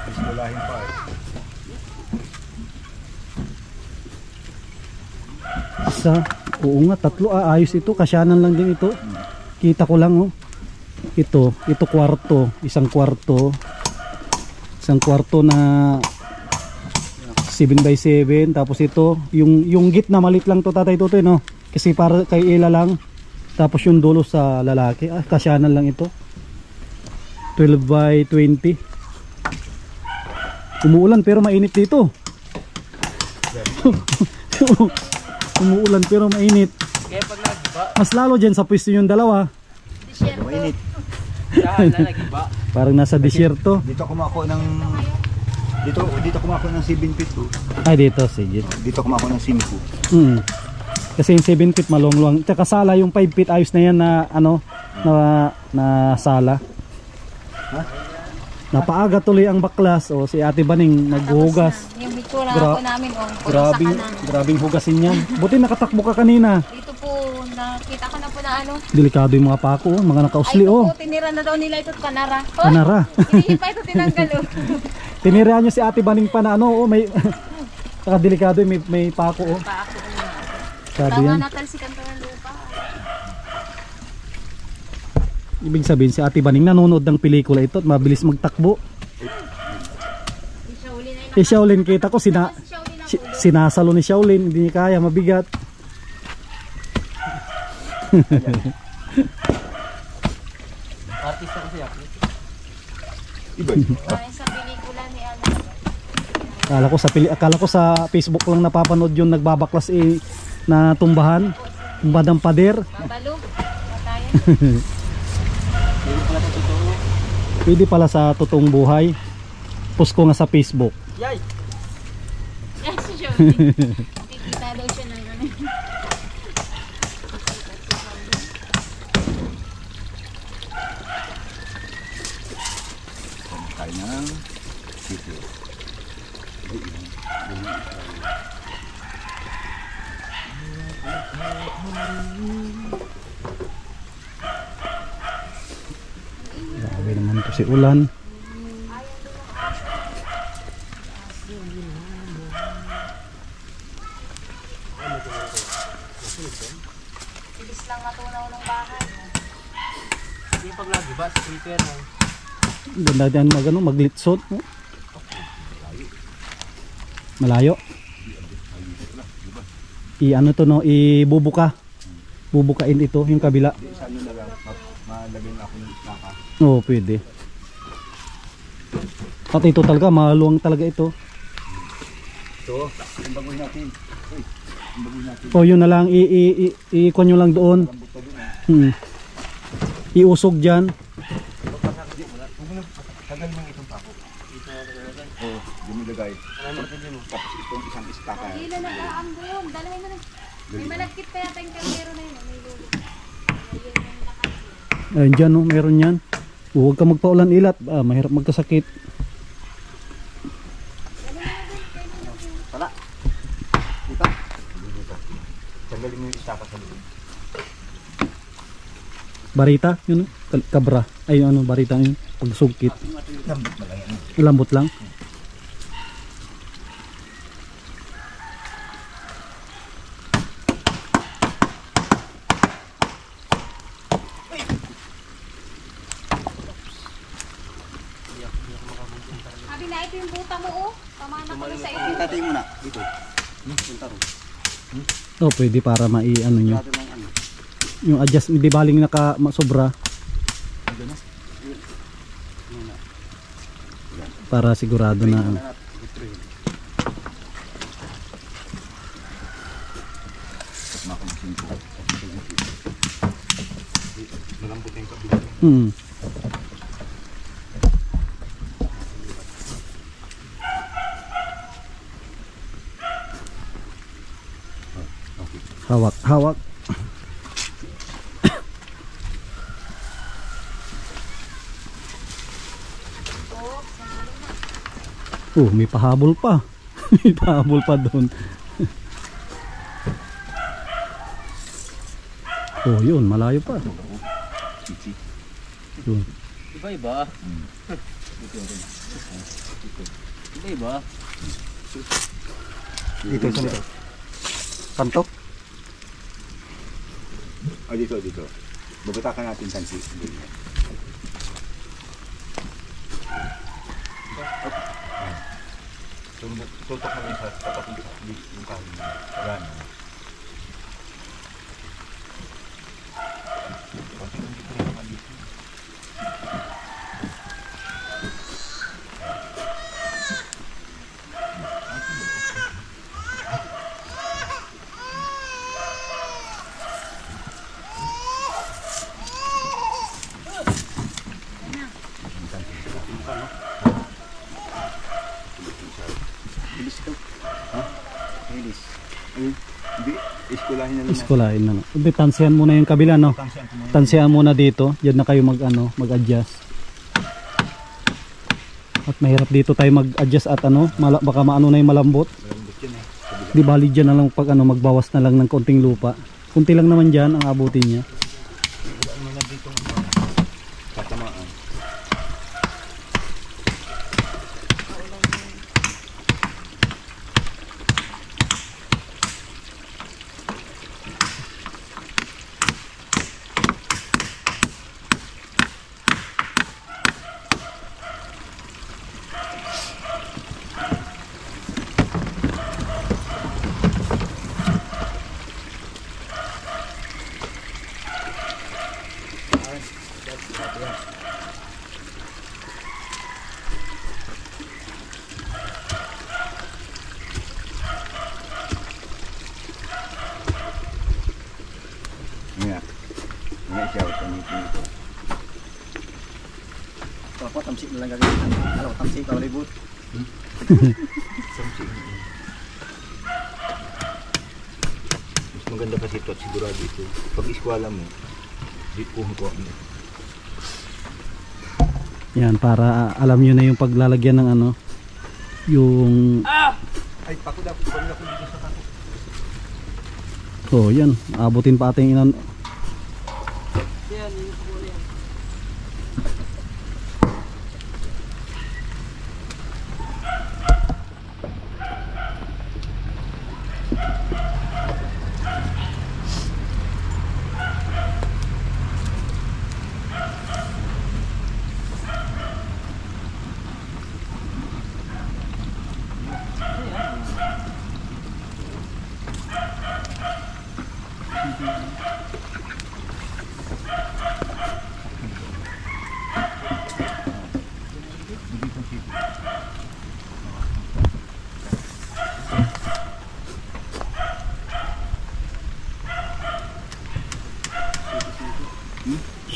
Iskulahin pa eh. Isa. Oo nga, 3. Ayos ito. Kasyanan lang din ito. Kita ko lang oh. Ito kwarto. Isang kwarto na 7x7. Tapos ito, yung gitna malit lang to tatay Totoy no. Kasi para kay Ella lang. Tapos yung dulo sa lalaki. Kasyanan lang ito. 12x20. Umuulan pero mainit dito. Umuulan pero mainit. Kaya pag nagiba, Mas lalo dyan sa pwesto yung dalawa. Mainit. dahan na nagiba. Parang nasa disyerto. Dito kumako ng dito kumako ng 7 feet po. Ay dito, sige. Dito kumako ng 5. Kasi yung 7 feet malongluang. Tsaka sala yung 5 feet ayos na yan na ano na sala. Ha? Napaaga tuloy ang baklas o si Ate Baning naghuhugas. Yung bitsura Gra- po namin, Grabing hugasin yan. Buti nakatakbo ka kanina. Dito po, nakita ko na po na ano. Delikado yung mga pako, mga nakausli Ay, ito oh. po, tinira na daw nila ito, kanara. Kanara. Hindi pa ito tinanggal oh. Tinirahan nyo si Ate Baning pa na ano, oh, may delikado, may pako, oh. Paako na. Sabi Tama yan. natalsikan to ng lupa. Ibig sabihin si Ate Baning nanonood ng pelikula ito at mabilis magtakbo. Si Shaolin ay Eh Shaolin, kita ko Si Shaolin ang ulo. sinasalo ni Shaolin, hindi niya kaya, mabigat. Artista kasi ako. Parang sa pelikula ni ano. Akala ko sa Facebook lang napapanood yung nagbabaklas na tumbahan, tumba ng pader. Babalo. Matayan. Pwede pala sa totoong buhay. Post ko nga sa Facebook. Yay! Yan si Shaolin. Nakikita daw siya ng ano. Tayo ng sito. Grabe naman to si Ulan. Bilis lang matunaw ng bahay. Hindi pag lagi ba? Sa Twitter. Ganda diyan maglitsot. No? Malayo. Ano to no, ibubuka. Bubukain ito yung kabila. Sa ano na lang, malagay na ako ng naka. Oo, pwede. At ito talaga, maluwang talaga ito. Ito, ang bagoy natin. Uy, ang bagoy natin. O yun na lang, i-ikon nyo lang doon. Lambot pa doon Iusog dyan. Tagal mo itong pako. Oo, di mo lagay. Tapos itong isang istaka. Hindi na nag-aambon. Dalahin mo na. May malagkit pa yata yung kaldero na yun. May lulo. Ayun yung nakasya. Ayun dyan, no, meron yan. Huwag ka magpaulan ilat, mahirap magkasakit. Pala. Dito. Tagalin mo yung istaka sa loob. Barita, yun, no? Kabra. Ay, ano, barita yun. Pagsugkit. Lambot na lang yan. Lambot lang. Sabi na ito yung buta mo oh. Pamana ko na sa iyo. Tatay mo na. Dito. Punta ro. Oh, pwede para ano nyo. Sigurado ng ano. Yung adjust, di baling sobra. Para sigurado na ano. Malambot yung kabila. Hawak, hawak. May pahabol pa. May pahabol pa doon. Yun, malayo pa. Yun. Iba-iba. Iba-iba. Dito sa dito. Pantok? Dito. Babatakan natin tansi. Tutok namin sa tapat yung kanin. Ayan. Bilis ito. Ha? Bilis. Hindi. Iskulahin na lang. Iskulahin na. Tansihan muna yung kabila, no? Tansihan muna dito. Diyan na kayo mag-adjust. At mahirap dito tayo mag-adjust at baka maano na yung malambot. Malambot yan eh. Di bali dyan na lang pag magbawas na lang ng konting lupa. Kunti lang naman dyan ang abutin niya. Ano na dito tatamaan. Nga. Nga siya, tamitin ito. Ako, tamsik na lang gagawin. Ano, tamsik ka malibot. Mas maganda kasi ito at sigurado ito. Pag iskwala mo, di kuha mo. Yan, para alam nyo na yung paglalagyan ng ano, yung... Ay, pako daw. Pag ako dito sa tako. Oh, yan. Abutin pa ating inan...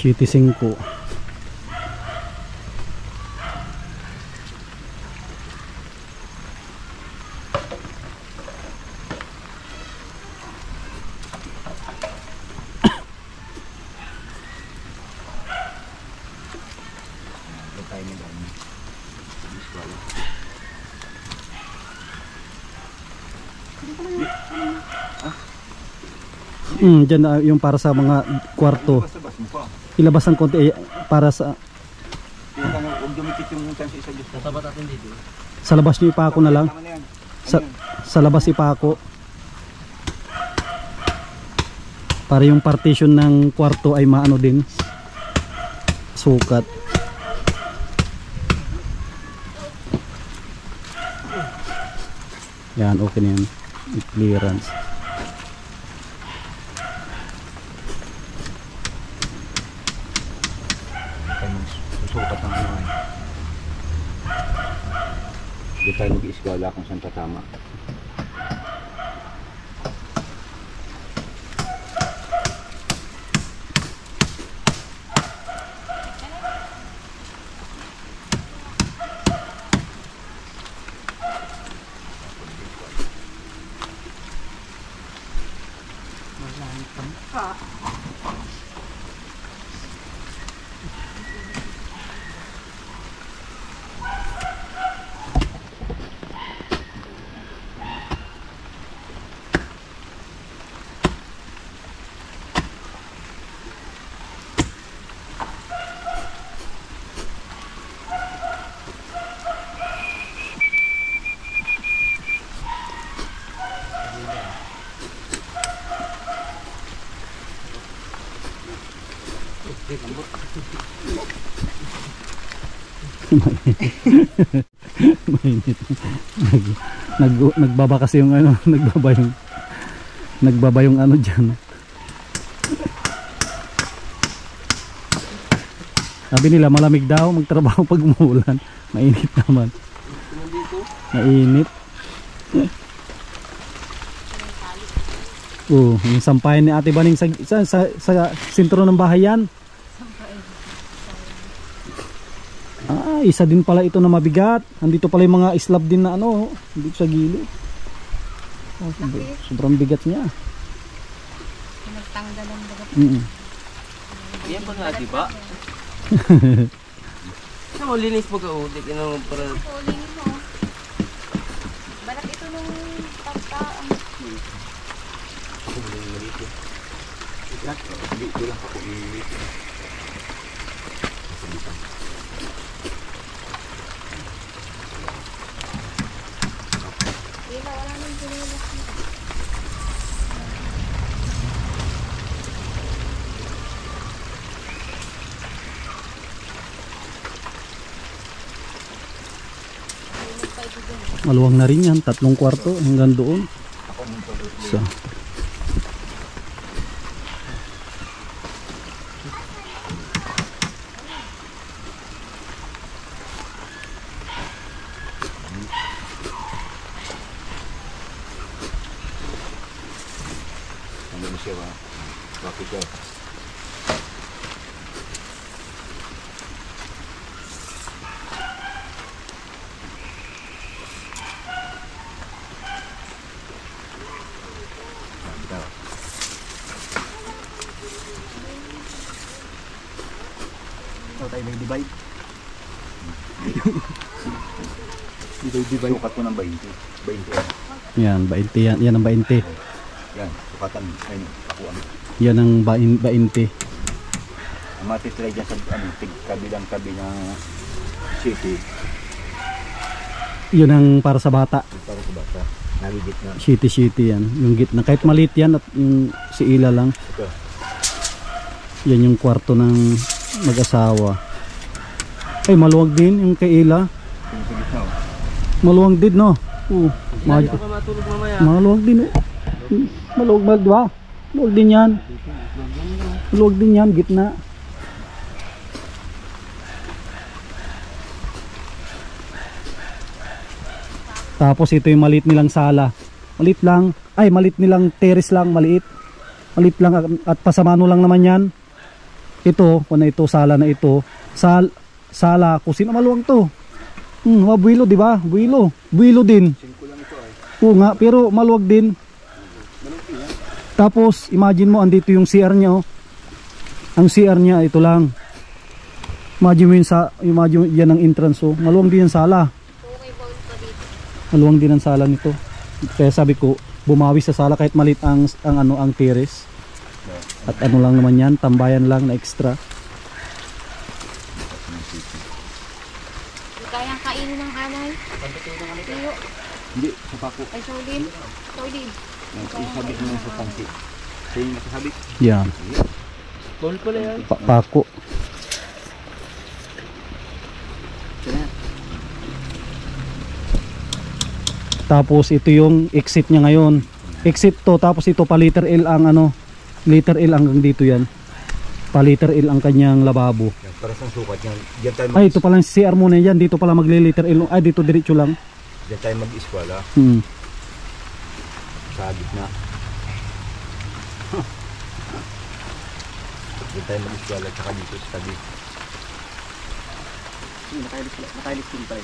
City 5. Tayo na gano'n. Iskwala. Dyan na yung para sa mga kwarto. Basta-bas mo pa. Ilabas ng konti para sa... Huwag dumikit yung utang sa isa Diyos. Tatapat natin dito. Sa labas nyo ipako na lang. Tama na yan. Sa labas ipako. Para yung partition ng kwarto ay maano din. Sukat. Yan, okay na yan. Clearance. Susukat ang ano ay. Hindi tayo mag-iskwala kung saan tatama. Mainit. Nagbaba kasi yung ano, nagbaba yung ano diyan. Sabi nila malamig daw magtrabaho pag umuulan. Mainit naman. Mainit. Yung sampayan ni Ate Baning sa sentro ng bahay yan. Isa din pala ito na mabigat. Andito pala yung mga slab din na ano, dito sa gilid. Sobrang bigat niya. Pinagtanggalan baga. Yan ba nga, di ba? Sa mo, linis mo ka, ulit. Para... Kuling mo. Balat ito nung pagkaan. Wala nang pinilas mo. Maluwang na rin yan, 3 kwarto hanggang doon. So. ba? Bakit ka? Ito tayo may divide. Sukat mo ng 20. 20 Yan, 20 yan. Yan ang 20. yan. Sukatan. Ayun, pakuan. Yan ang 20. Ang matitry dyan sa kabilang tabi ng city. Yun ang para sa bata. Para sa bata. Nagigit na. Shitty yan. Yung gitna. Kahit maliit yan at yung si Ila lang. Ito. Yan yung kwarto ng mag-asawa. Ay, maluwag din yung kay Ila. Yung sa gitna. Maluwag din, no? Oo. Hindi ka matulog mamaya. Maluwag din, oh. Maluwag, di ba? Maluwag din yan. Maluwag din yan, gitna. Tapos ito yung maliit nilang sala. Maliit lang. Ay, maliit nilang terrace lang, maliit. Maliit lang at pasamano lang naman yan. Ito, kung na ito, sala na ito. Sala, kusina, maluwag to. Buwilo, di ba? Buwilo din. Oo nga, pero maluwag din. Tapos, imagine mo, andito yung CR niya, oh. Ang CR niya, ito lang. Imagine mo imagine yan ang entrance, oh. Maluwag din ang sala. Maluwag din ang sala nito. Kaya sabi ko, bumawi sa sala kahit maliit ang terrace. At ano lang naman yan, tambayan lang na extra. Kayang kainin ng anay. Tiyo. Hindi, sa pako. Ay, Saulin. Saulin. Isabit mo sa tangsi. Sa yung masasabit. Yan. Tol pala yan. Pako. Tapos ito yung exit niya ngayon. Exit to, tapos ito pa liter L ang liter L hanggang dito yan. Pa liter L ang kanyang lababo. Para sa sukat yan. Diyan tayo Ay, ito palang CR muna yan. Dito pala magli-liter L. Ay, dito diretso lang. Diyan tayo mag-eskwala. Sa gitna. Diyan tayo mag-eskwala tsaka dito sa tabi. Nakailis din tayo.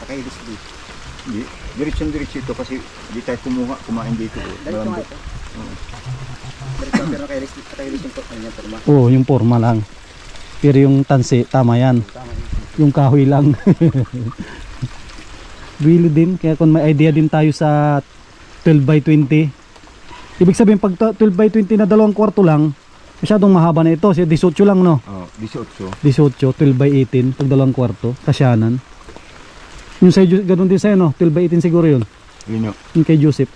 Nakailis din. Hindi. Diretso ito kasi di tayo kumain dito. Malambot. Pero nakailis yung kanya forma. Oo, yung forma lang. Pero yung tansi, tama yan. Yung kahoy lang. Bilo din. Kaya kung may idea din tayo sa 12 by 20. Ibig sabihin pag 12 by 20 na 2 kwarto lang, masyadong mahaba na ito. 18 lang, no? Oh, 18. 18, 12 by 18 pag 2 kwarto. Kasyanan. Yung sa ganun din sa'yo, no? 12 by 18 siguro yun. Yun yun. Yung kay Joseph.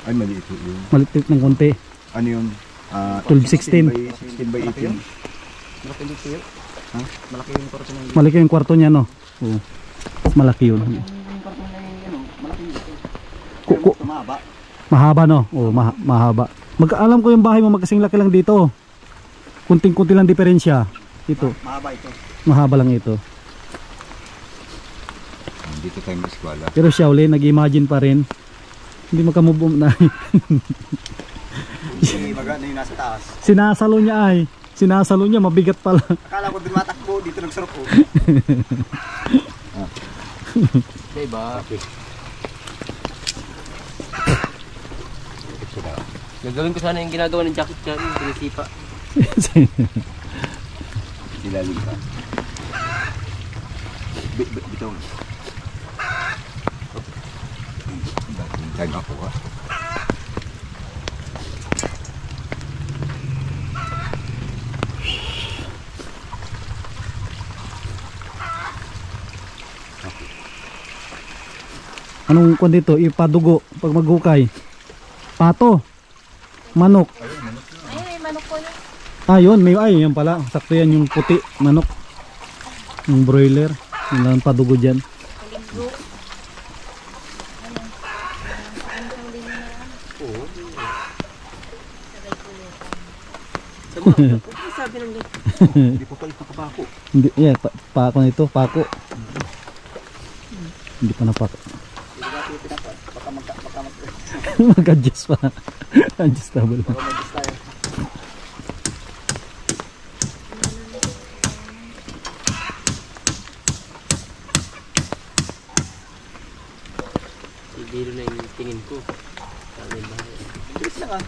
Ay, maliit yun. Maliit ng konti. Ano yun? 12, 16. 16 by 18. Malaki yung tiyo. Ha? Malaki yung kwarto ng Malaki yung kwarto niya, no? Oo. Malaki yun. Tumaba. Mahaba, no? Oo, mahaba. Alam ko yung bahay mo magkasing laki lang dito. Kunting-kunti lang diferensya. Ito. Mahaba ito. Mahaba lang ito. Dito tayo mag-eskwala. Pero Shaolin, nag-imagine pa rin. Hindi makamove on na. Yung ibaga na yung nasa taas. Sinasalo niya ay. Sinasalo niya, mabigat pala. Akala ko dun matakbo, dito nagsarap ko. Diba? Gagawin ko sana yung ginagawa ng jacket dyan, yung pinisipa. Silalim ka. Bitaw. Time ako ka. Anong kung dito? Ipadugo pag maghukay. Pato. Manok. Ayun, may manok ko yun. Yun. Yan pala. Sakto yan yung puti. Manok. Yung broiler. Yung lang padugo dyan. Kaligro. Sabi ng Hindi pa pala nakapako. Hindi, yeah, pako nito. Pako. Hindi pa napako. Mag-adjust pa. Adjustable. Baka mag-adjust tayo. Ibiro na yung tingin ko. Sabi ba? Bilis lang ah.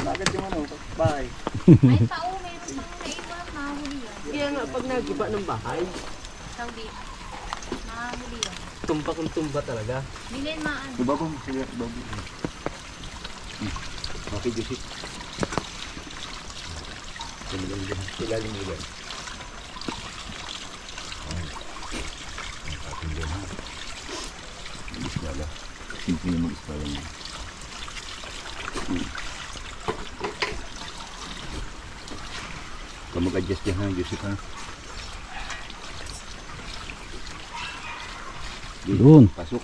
Bakit yung ano, bahay? Ay, pao, meron pang naiwan. Mahuli yan. Kaya nga, pag nagiba ng bahay, Saudi. Mahuli yan. tumba kung tumba talaga. Bilhin maan. Diba bang? Sige, bago. Okay, Josie. Sigaling mo yan. Mag-iskala. Simple yung mag-iskala mo. Kung mag-adjust yan ha, Josie ha. Doon. Pasok.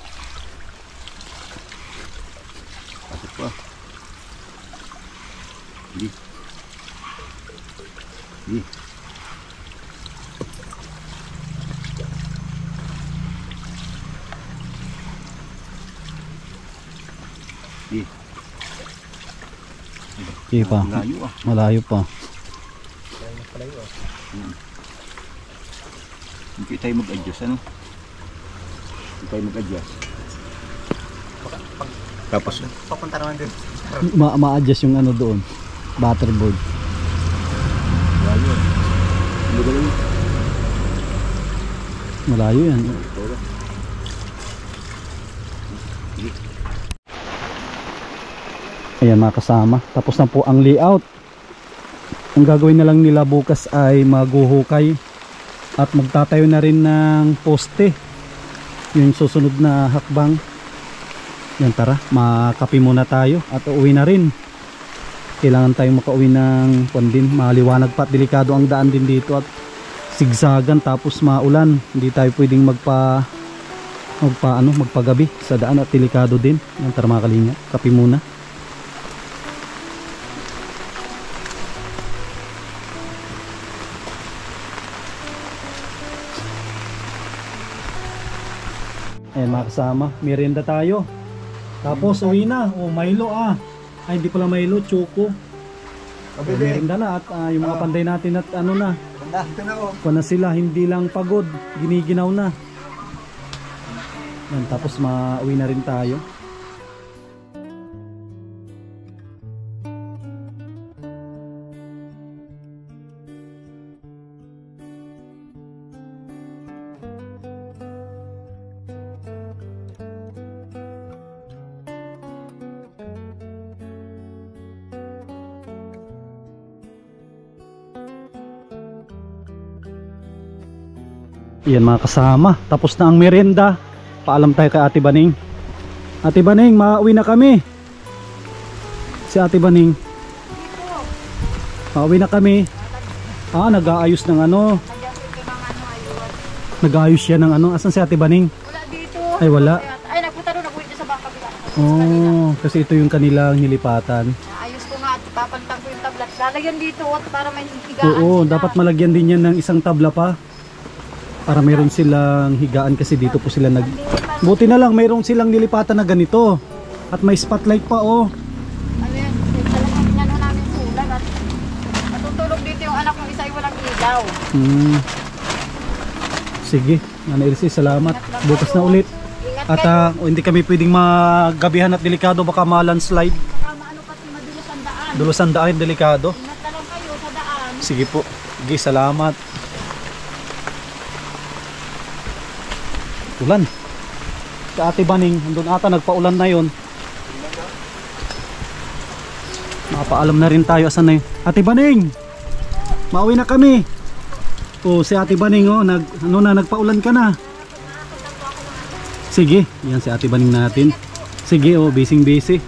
Pasok pa. Hindi. Hindi. Hindi. Okay pa. Layo ah. Malayo pa. Hindi tayo mag-adjust ano? Hindi tayo mag-adjust. Tapos Papunta naman din. Ma-adjust yung ano doon. Butterboard. layo. Hindi ba layo? Malayo yan. Ito ba? Hindi. Ayan mga kasama. Tapos na po ang layout. Ang gagawin na lang nila bukas ay maghuhukay at magtatayo na rin ng poste. Yung susunod na hakbang. Yan, tara, makape muna tayo at uuwi na rin. Kailangan tayong makauwi ng pandin. Maliwanag pa at delikado ang daan din dito at sigsagan tapos maulan. Hindi tayo pwedeng magpagabi sa daan at delikado din. Yan, tara mga kalinga, kape muna. Ayan mga kasama, merienda tayo. Tapos uwi na. Oh, Milo ah. Ay, hindi pala Milo, Choco. Merienda na at yung mga panday natin at ano na. Ito na oh. Kung na sila, hindi lang pagod, giniginaw na. Yan, tapos mauwi na rin tayo. Yan mga kasama, tapos na ang merienda. Paalam tayo kay Ate Baning. Ate Baning, mauwi na kami. Si Ate Baning. Mauwi na kami. Nag-aayos ng ano. Nag-aayos siya ng ano. Asan si Ate Baning? Wala dito. Ay wala. Ay, nagpunta doon, nagpunta sa baka kabila. Kasi ito yung kanilang nilipatan. Ayos ko nga at papalitan ko yung tablat. Lalagyan dito at para may higaan Oo, sila. dapat malagyan din yan ng isang tabla pa. Para meron silang higaan kasi dito po sila buti na lang mayroon silang nilipatan na ganito. At may spotlight pa oh. Ano yan? Talagang inano namin sulan at natutulog dito yung anak ng isa ay walang ilaw. Sige, Ana Elsie, salamat. Bukas na ulit. Ingat At kayo. hindi kami pwedeng magabihan at delikado, baka ma-landslide. Baka maano pati madulas ang daan. Dulos ang daan, delikado. Ingat na lang kayo sa daan. Sige po. Sige, salamat. Ulan. Sa Ate Baning, andun ata nagpaulan na yon. Mapaalam na rin tayo. Asan na yun? Ate Baning! Mauwi na kami. Oh, si Ate Baning oh, nagpaulan ka na. Sige, yan si Ate Baning natin. Sige oh, busy.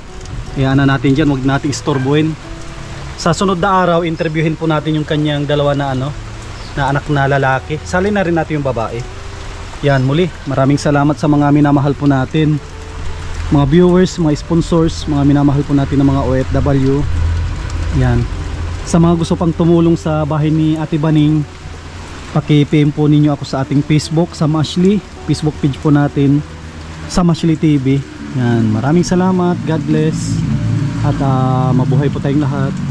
Iyan na natin dyan, huwag nating istorbuhin. Sa sunod na araw, interviewin po natin yung kanyang dalawa na na anak na lalaki. Salin na rin natin yung babae. Yan, muli, maraming salamat sa mga minamahal po natin, mga viewers, mga sponsors, mga minamahal po natin ng mga OFW. Yan, sa mga gusto pang tumulong sa bahay ni Ate Baning, paki-PM po ninyo ako sa ating Facebook, Sam Ashley, Facebook page po natin, Sam Ashley TV. Yan, maraming salamat, God bless. At mabuhay po tayong lahat.